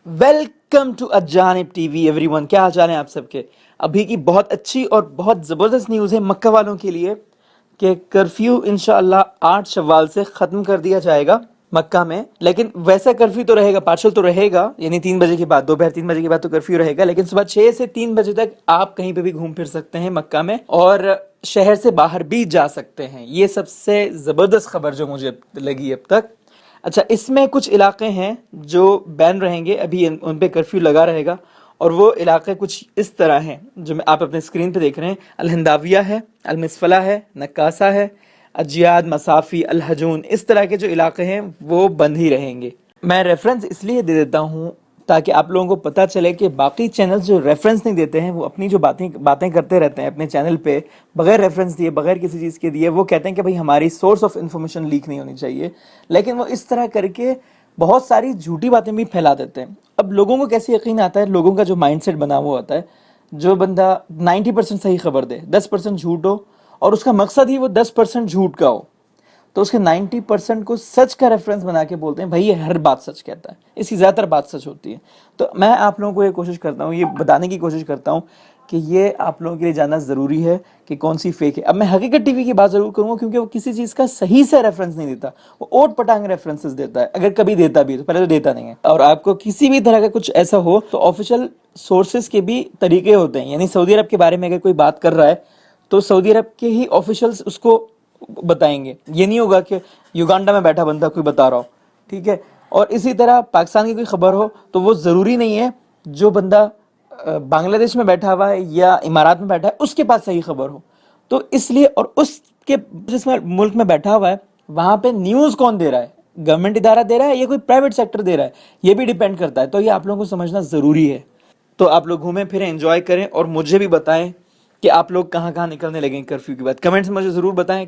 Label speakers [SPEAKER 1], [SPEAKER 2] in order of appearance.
[SPEAKER 1] Welcome to Ajanib TV everyone. क्या हाल चाल है आप सबके। अभी की बहुत अच्छी और बहुत ज़बरदस्त न्यूज़ है मक्का वालों के लिए कि कर्फ्यू इंशाअल्लाह 8 शव्वाल से ख़त्म कर दिया जाएगा मक्का में। लेकिन वैसा कर्फ्यू तो रहेगा, पार्शल तो रहेगा, यानी 3 बजे के बाद, दोपहर 3 बजे के बाद तो कर्फ्यू रहेगा। लेकिन सुबह 6 से 3 बजे तक आप कहीं पे भी घूम फिर सकते हैं मक्का में, और शहर से बाहर भी जा सकते हैं। ये सबसे ज़बरदस्त खबर जो मुझे लगी अब तक। अच्छा, इसमें कुछ इलाके हैं जो बैन रहेंगे, अभी उन पे कर्फ्यू लगा रहेगा, और वो इलाके कुछ इस तरह हैं जो आप अपने स्क्रीन पे देख रहे हैं। अलहंदाविया है, अलमिसफला है, नक्कासा है, अजियाद, मसाफ़ी, अलहजून, इस तरह के जो इलाके हैं वो बंद ही रहेंगे। मैं रेफरेंस इसलिए दे देता हूँ ताकि आप लोगों को पता चले कि बाकी चैनल्स जो रेफरेंस नहीं देते हैं, वो अपनी जो बातें करते रहते हैं अपने चैनल पे बगैर रेफरेंस दिए, बगैर किसी चीज़ के दिए। वो कहते हैं कि भाई हमारी सोर्स ऑफ इन्फॉर्मेशन लीक नहीं होनी चाहिए, लेकिन वो इस तरह करके बहुत सारी झूठी बातें भी फैला देते हैं। अब लोगों को कैसे यकीन आता है, लोगों का जो माइंडसेट बना हुआ होता है, जो बंदा 90% सही खबर दे, 10% झूठ हो, और उसका मकसद ही वो 10% झूठ का हो, तो उसके 90% को सच का रेफरेंस बना के बोलते हैं भाई ये हर बात सच कहता है, इसकी ज़्यादातर बात सच होती है। तो मैं आप लोगों को ये कोशिश करता हूँ, ये बताने की कोशिश करता हूँ कि ये आप लोगों के लिए जानना ज़रूरी है कि कौन सी फेक है। अब मैं हकीकत टीवी की बात ज़रूर करूँगा, क्योंकि वो किसी चीज़ का सही से रेफरेंस नहीं देता, वो ओट पटांग रेफरेंसेस देता है। अगर कभी देता भी तो पहले तो देता नहीं है। और आपको किसी भी तरह का कुछ ऐसा हो तो ऑफिशियल सोर्सेज के भी तरीके होते हैं, यानी सऊदी अरब के बारे में अगर कोई बात कर रहा है तो सऊदी अरब के ही ऑफिशियल्स उसको बताएंगे। ये नहीं होगा कि युगांडा में बैठा बंदा कोई बता रहा हो, ठीक है। और इसी तरह पाकिस्तान की कोई खबर हो तो वो ज़रूरी नहीं है जो बंदा बांग्लादेश में बैठा हुआ है या इमारात में बैठा है उसके पास सही खबर हो। तो इसलिए, और उसके जिस मुल्क में बैठा हुआ है वहाँ पे न्यूज़ कौन दे रहा है, गवर्नमेंट इदारा दे रहा है या कोई प्राइवेट सेक्टर दे रहा है, ये भी डिपेंड करता है। तो ये आप लोगों को समझना ज़रूरी है। तो आप लोग घूमें फिरें, एंजॉय करें, और मुझे भी बताएं कि आप लोग कहाँ कहाँ निकलने लगे कर्फ्यू के बाद। कमेंट्स में मुझे ज़रूर बताएं।